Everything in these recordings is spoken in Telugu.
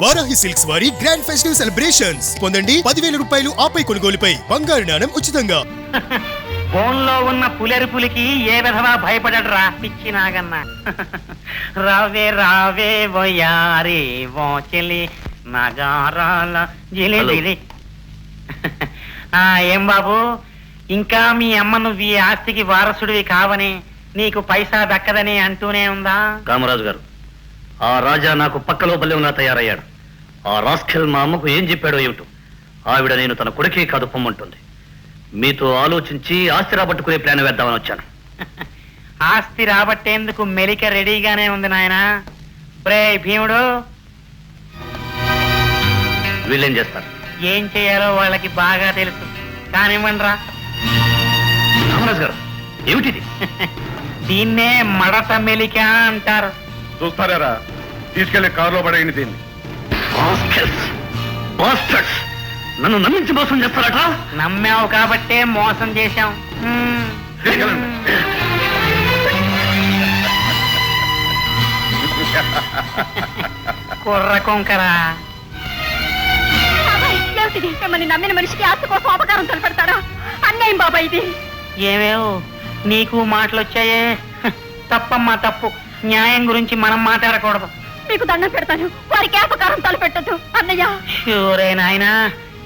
వారాహి సిల్క్స్ వారి గ్రాండ్ ఫెస్టివ్ సెలబ్రేషన్స్ పొందండి 10,000 రూపాయలు ఆపై కొనుగోలుపై బంగారు నాణెం ఉచితంగా. ఫోన్లో ఉన్న పులికి ఏ విధవా భయపడరా పిచ్చి నాగన్న. రావే రావే వయారే వోచెలి నగారాల జిలి. ఏం బాబు, ఇంకా మీ అమ్మ నువ్వు ఈ ఆస్తికి వారసుడివి కావని, నీకు పైసా దక్కదని అంటూనే ఉందా? కామరాజు గారు, ఆ రాజా నాకు పక్కలో బల్లెంలా తయారయ్యాడు. ఆ రాస్కెల్ మా అమ్మకు ఏం చెప్పాడో ఏమిటో. ఆవిడ నేను తన కొడుకే కాదు పొమ్మంటుంది. మీతో ఆలోచించి ఆస్తి రాబట్టుకునే ప్లాన్ వేద్దామని వచ్చాను. ఆస్తి రాబట్టేందుకు మెలిక రెడీగానే ఉంది నాయనా. ప్రే భీముడు, వీళ్ళేం చేస్తారు? ఏం చేయాలో వాళ్ళకి బాగా తెలుసు. కానివ్వండి రా. కామరాజు గారు, ఏమిటిది? దీన్నే మడత మెలిక అంటారు. చూస్తారా, తీసుకెళ్లి కారులో పడేయండి దీన్ని. నన్ను నమ్మించి మోసం చేస్తారట. నమ్మావు కాబట్టే మోసం చేశాం. కుర్ర కొంకరా. మిమ్మల్ని నమ్మిన మనిషికి ఆస్తి కోసం అపకారం తలపెడతాడా? అన్యాయం బాబాయ్ ఇది. ఏమేవ్ నీకు మాటలు వచ్చాయే? తప్పమ్మా తప్పు. న్యాయం గురించి మనం మాట్లాడకూడదు. మీకు దండం పెడతాను, వారికి అపకారం తలపెట్టద్దు అన్నయ్య. షూరే నాయనా,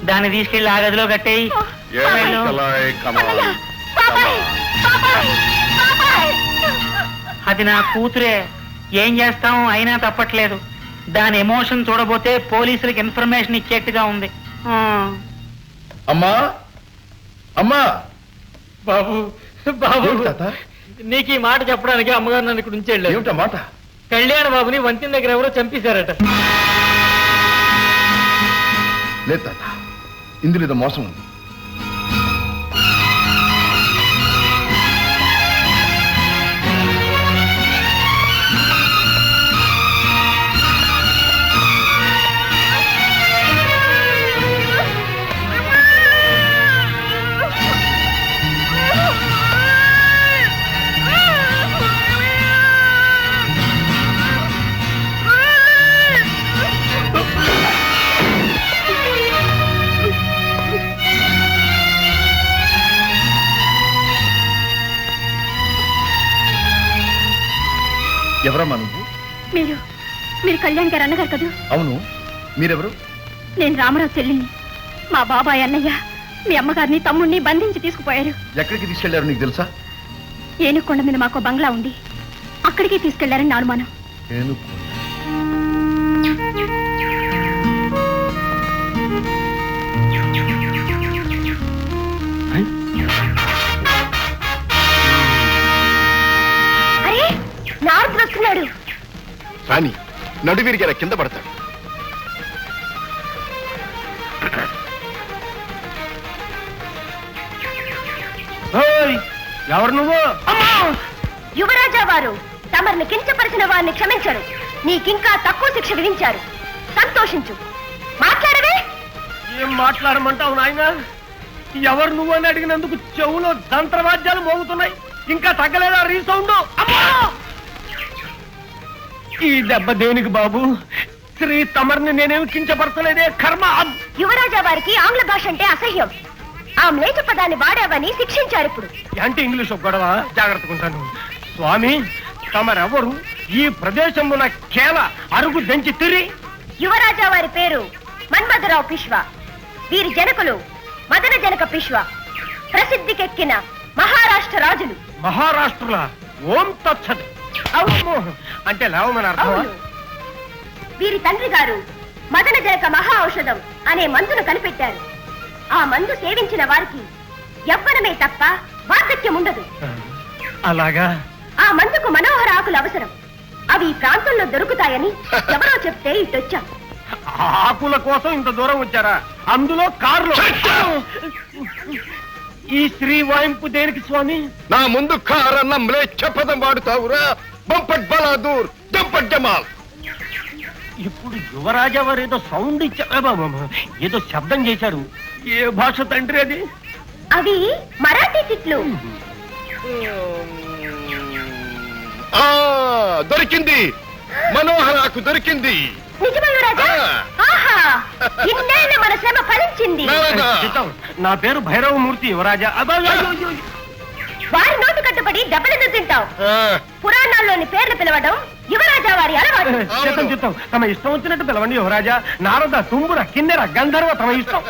దాన్ని తీసుకెళ్లి ఆ గదిలో కట్టేయి. అది నా కూతురే, ఏం చేస్తాం, అయినా తప్పట్లేదు. దాని ఎమోషన్ చూడబోతే పోలీసులకు ఇన్ఫర్మేషన్ ఇచ్చేట్టుగా ఉంది. అమ్మా అమ్మా. బాబు బాబు, నీకు ఈ మాట చెప్పడానికి అమ్మగారు నన్ను ఇక్కడ ఉంచేళ్ళు. ఏమిటా మాట? కళ్యాణ బాబుని వంతిన దగ్గర ఎవరో చంపేశారట. లేదు తాత, ఇందులో ఏదో మోసం ఉంది. ఎవరమ్మా నువ్వు? మీరు కళ్యాణ్ గారు అన్నగారు కదా? అవును, మీరెవరు? నేను రామరావు చెల్లిని. మా బాబాయ్ అన్నయ్య మీ అమ్మగారిని తమ్ముడిని బంధించి తీసుకుపోయారు. ఎక్కడికి తీసుకెళ్లారు నీకు తెలుసా? ఏనుకొండ మీద మాకు బంగ్లా ఉంది, అక్కడికి తీసుకెళ్లారని నా అనుమానం. అరే, నారదుడు వస్తున్నాడు. కానీ నడువిరిగేలా కింద పడతాడు. ఎవరు నువ్వు? యువరాజా వారు తమరిని కించపరిచిన వారిని క్షమించరు. నీకింకా తక్కువ శిక్ష విధించారు. సంతోషించు. మాట్లాడవే. ఏం మాట్లాడమంటావు నాయన? ఎవరు నువ్వు అని అడిగినందుకు చెవులో తంత్రవాద్యాలు మోగుతున్నాయి. ఇంకా తగ్గలేదా రీసౌండ్? ఈ దెబ్బ దేనికి బాబు? శ్రీ తమర్ని నేనేమి కించపరచలేదే. కర్మ. యువరాజా వారికి ఆంగ్ల భాష అంటే అసహ్యం. ఆ మ్లేచ పదాన్ని వాడావని శిక్షించారు. ఇప్పుడు అంటే ఇంగ్లీష్ గొడవ. జాగ్రత్తకుంటాను. స్వామి, తమరెవరు? ఈ ప్రదేశమున కేల అరుగు దంచి తిరి. యువరాజా వారి పేరు మన్మథరావు పిష్వా. వీరి జనకులు మదన జనక పిష్వా, ప్రసిద్ధికెక్కిన మహారాష్ట్ర రాజులు. మహారాష్ట్రుల? ఓం తచ్చది. అంటే లేవమని అర్థం. వీరి తండ్రి గారు మదన జనక మహా ఔషధం అనే మందును కనిపెట్టారు. ఆ మందు సేవించిన వారికి యవ్వనమే తప్ప వార్ధక్యం ఉండదు. అలాగా? ఆ మందుకు మనోహర ఆకులు అవసరం. అవి ఈ ప్రాంతంలో దొరుకుతాయని ఎవరో చెప్తే ఇటొచ్చాం. ఆకుల కోసం ఇంత దూరం వచ్చారా? అందులో కారులో. ఈ శ్రీ వాయింపు దేనికి స్వామి? నా ముందు కారన్న మ్లేచ్ఛ పదం వాడుతావురా. బంపట్ బలాదూర్, దంపట్ జమాల్. ఇప్పుడు యువరాజా వారు ఏదో సౌండ్ ఇచ్చారు, ఏదో శబ్దం చేశారు. ఏ భాష తండ్రి అది? అవి మరాఠీ తిట్లు. దొరికింది, మనోహరాకు దొరికింది. నిజమా యువరాజా? లేదా? చిత్తం. నా పేరు భైరవమూర్తి యువరాజా. అబ్బా, అయ్యో, అయ్యో, అయ్యో. వారి నోటు కట్టుబడి దెబ్బలెందుకు తింటావు? ఆ, పురాణాల్లోని పేర్లు పిలవడం యువరాజా వారి అలవాటు. చిత్తం చిత్తం. తమ ఇష్టం వచ్చినట్టు పిలవండి యువరాజా. నారద, తుంబుర, కిన్నెర, గంధర్వ తమ ఇష్టం.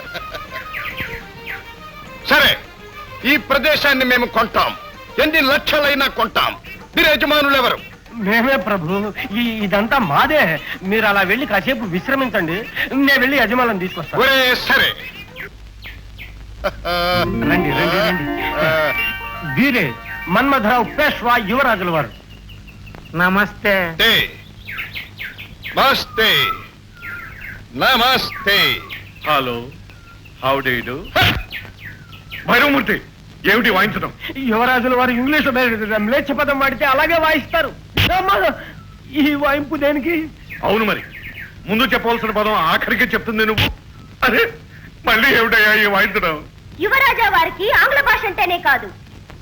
సరే, ఈ ప్రదేశాన్ని మేము కొంటాం. ఎన్ని లక్షలైనా కొంటాం. మీరు యజమానులు ఎవరు? మేమే ప్రభు. ఇదంతా మాదే. మీరు అలా వెళ్ళి కాసేపు విశ్రమించండి. నేను వెళ్ళి యజమానులను తీసుకొస్తాను. ఒరే సరే. రండి రండి రండి. వీరే మన్మధరావు పేష్వా యువరాజుల వారు. నమస్తే. నమస్తే నమస్తే. Hello, how do you do? Bhairavamurthy, ఏమిటి వాయించడం? యువరాజుల వారు ఇంగ్లీష్ మ్లేచ్ఛ పదం వాడితే అలాగే వాయిస్తారు. అమ్మా! ఈ వాయింపు దేనికి? అవును మరి, ముందు చెప్పవలసిన పదం ఆఖరికి చెప్తుంది నువ్వు. అరే, మళ్ళీ ఏమిటయ్యా ఈ వాయించడం? యువరాజా వారికి ఆంగ్ల భాష అంటేనే కాదు,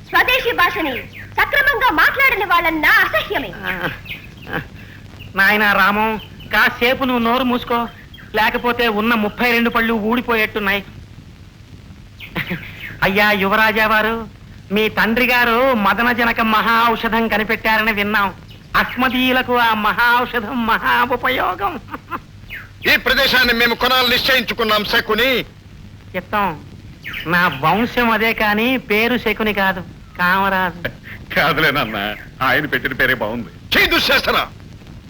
స్వదేశీ భాషని సక్రమంగా మాట్లాడని వాళ్ళన్నా అసహ్యమే. నాయనా రాము, కాసేపు నువ్వు నోరు మూసుకో, లేకపోతే ఉన్న 32 పళ్ళు ఊడిపోయేట్టున్నాయి. అయ్యా యువరాజా వారు, మీ తండ్రి గారు మదన జనక మహా ఔషధం కనిపెట్టారని విన్నాం. అస్మదీయులకు ఆ మహా ఔషధం మహా ఉపయోగం. ఈ ప్రదేశాన్ని మేము కొనాలని నిశ్చయించుకున్నాం శకుని. చెప్తాం. నా వంశం అదే కాని పేరు శకుని కాదు, కామరాజు. కాదులేనన్న, ఆయన పెట్టిన పేరే బాగుంది. దుశ్శాసన,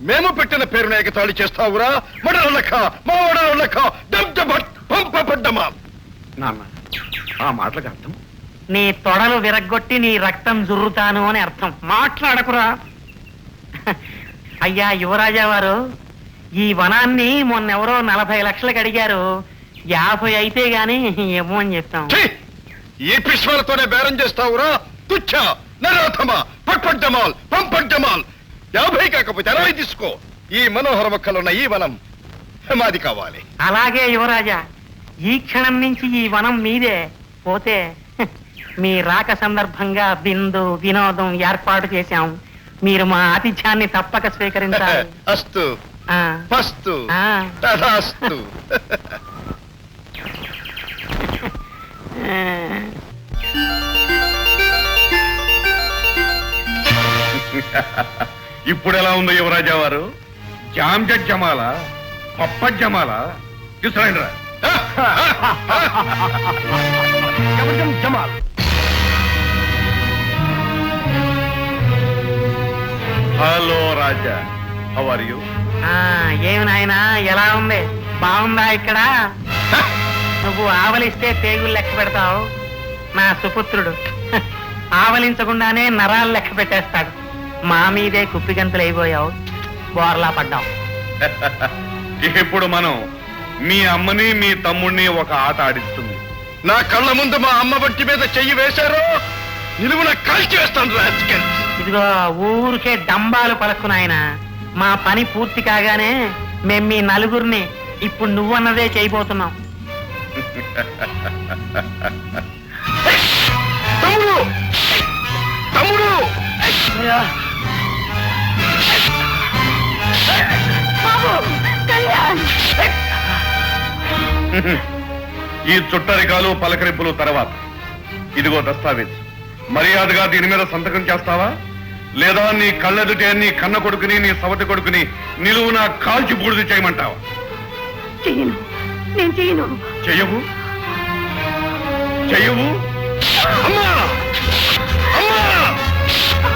మేము పెట్టిన పేరును ఎగతాళి చేస్తావురా? మడలక మాడలక పంపబడ్డమా? నాన్న, ఆ మాటలకు అర్థం? నీ తొడలు విరగ్గొట్టి నీ రక్తం జుర్రుతాను అని అర్థం. మాట్లాడకురా. అయ్యా యువరాజా వారు, ఈ వనాన్ని మొన్నెవరో 40 లక్షలకు అడిగారు. 50 అయితే గాని ఏమో అని చెప్తాం. ఈ పిశ్వాలతోనే బేరం చేస్తావురా? తుచ్చ నరాధమ పట్పడ్డమాల్ పంపడ్డమాల్. 50 కాకపోతే 60 తీసుకో. ఈ మనోహర మొక్కలున్న ఈ వనం మాది కావాలి. అలాగే యువరాజా, ఈ క్షణం నుంచి ఈ వనం మీదే. పోతే మీ రాక సందర్భంగా బిందు వినోదం ఏర్పాటు చేశాం. మీరు మా ఆతిథ్యాన్ని తప్పక స్వీకరించాలి. అస్తు ఆ, పస్తు ఆ. తథాస్తు. ఇప్పుడు ఎలా ఉంది యువరాజా వారు? జాంజట్ జమాలా, పప్పట్ జమాలా? తీసుకురండి రా. జబర్దం Jamal. Hello Raja, how are you? ఏమి నాయనా, ఎలా ఉంది? బాగుందా ఇక్కడ? నువ్వు ఆవలిస్తే పేగులు లెక్క పెడతావు. నా సుపుత్రుడు ఆవలించకుండానే నరాలు లెక్క పెట్టేస్తాడు. మా మీదే కుప్పిగంతులు అయిపోయావు, బోర్లా పడ్డావు. ఇప్పుడు మనం మీ అమ్మని మీ తమ్ముడిని ఒక ఆట ఆడిస్తుంది. నా కళ్ళ ముందు మా అమ్మ బట్టి మీద చెయ్యి వేశారు, నిలువున కాల్చి వేస్తాను. రాజకీయ ఇదిగో ఊరికే డంబాలు పలుకు నాయన. మా పని పూర్తి కాగానే మేం మీ నలుగురిని ఇప్పుడు నువ్వన్నదే చేయబోతున్నాం. తమ్ముడు తమ్ముడు ఈ చుట్టరికాలు పలకరింపులు తర్వాత, ఇదిగో దస్తావేజ్. మర్యాదగా దీని మీద సంతకం చేస్తావా, లేదా నీ కళ్ళెదుటే నీ కన్న కొడుకుని నీ సవతి కొడుకుని నిలువున కాల్చి బూడిద చేయమంటావా? చెయ్యను, నేను చెయ్యను. చెయ్యవు చెయ్యవు? అమ్మా అమ్మా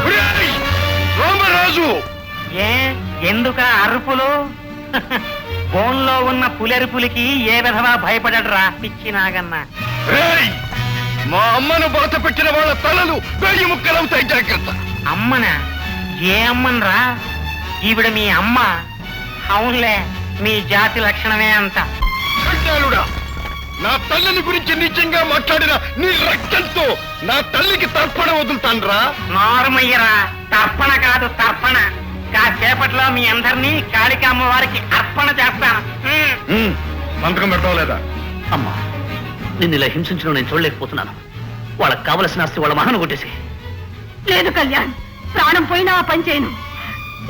ఒరేయ్, రామరాజు. ఏ ఎందుక అరుపులు? బోన్లో ఉన్న పులెరుపులకి ఏ విధవా భయపడరా పిచ్చి నాగన్న. రేయ్, మా అమ్మను బాధ పెట్టిన వాళ్ళ తలలు 1000 ముక్కలవుతాయి. జాగ్రత్త. అమ్మనా? ఏ అమ్మనరా? ఈవిడ మీ అమ్మ? అవునులే, మీ జాతి లక్షణమే అంత. కట్టాలుడా, నా తల్లిని గురించి నిజంగా మాట్లాడిన నీ రక్తంతో నా తల్లికి తర్పణ వదులుతాన్రా. నార్మయ్యరా, తర్పణ కాదు తర్పణ. కాసేపట్లో మీ అందరినీ కాళికామ్మ వారికి అర్పణ చేస్తాను. సంతకం పెడతావు లేదా? అమ్మా, నిన్ను ఇలా హింసించడం నేను చూడలేకపోతున్నాను. వాళ్ళకి కావలసిన ఆస్తి వాళ్ళ మహాను కొట్టేసి. లేదు కళ్యాణ్, ప్రాణం పోయినా ఆ పని చేయను.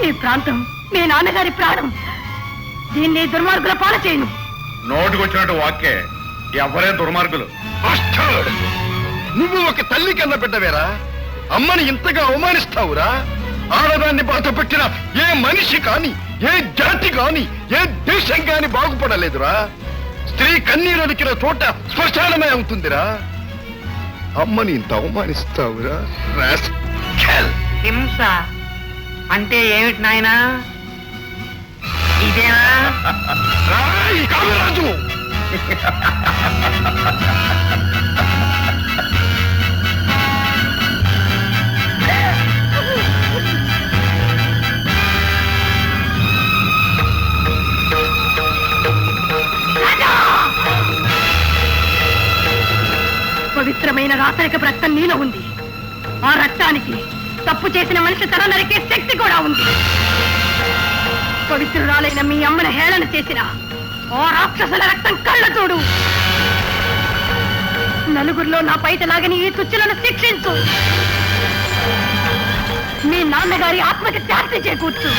ఈ ప్రాంతం మీ నాన్నగారి ప్రాణం. దీన్ని దుర్మార్గుల పాల చేయను. నోటికి వచ్చినట్టు వాక్యే. ఎవరే దుర్మార్గులు? Bastard! నువ్వు ఒక తల్లి కన్న బిడ్డవేరా? అమ్మని ఇంతగా అవమానిస్తావురా? ఆడదాన్ని బాధ పెట్టిన ఏ మనిషి కాని, ఏ జాతి కాని, ఏ దేశం కాని బాగుపడలేదురా. స్త్రీ కన్నీరొలికిన చోట శ్మశానమే అవుతుందిరా. అమ్మని ఇంత అవమానిస్తావురా? Rascal! హింస అంటే ఏమిటి నాయనా? ఇదేనా? రాయ్ కామరాజు! పవిత్రమైన రాసరిక రక్తం నీలో ఉంది. ఆ రక్తానికి తప్పు చేసిన మనిషి తల నరికే శక్తి కూడా ఉంది. పవిత్రురాలైన మీ అమ్మను హేళన చేసిన ఆ రాక్షసుల రక్తం కళ్ళ చూడు. నలుగురిలో నా పైట లాగని ఈ తుచ్చులను శిక్షించు. మీ నాన్నగారి ఆత్మకి శాంతి చేకూర్చు.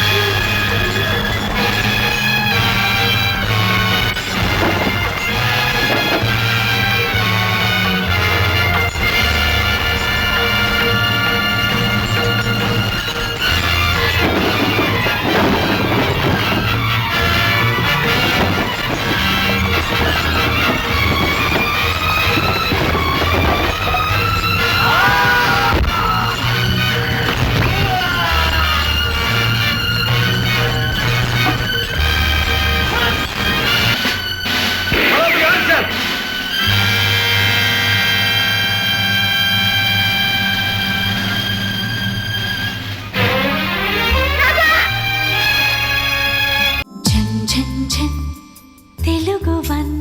తెలుగు వన్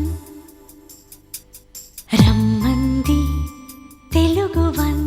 రమ్మంది తెలుగు వన్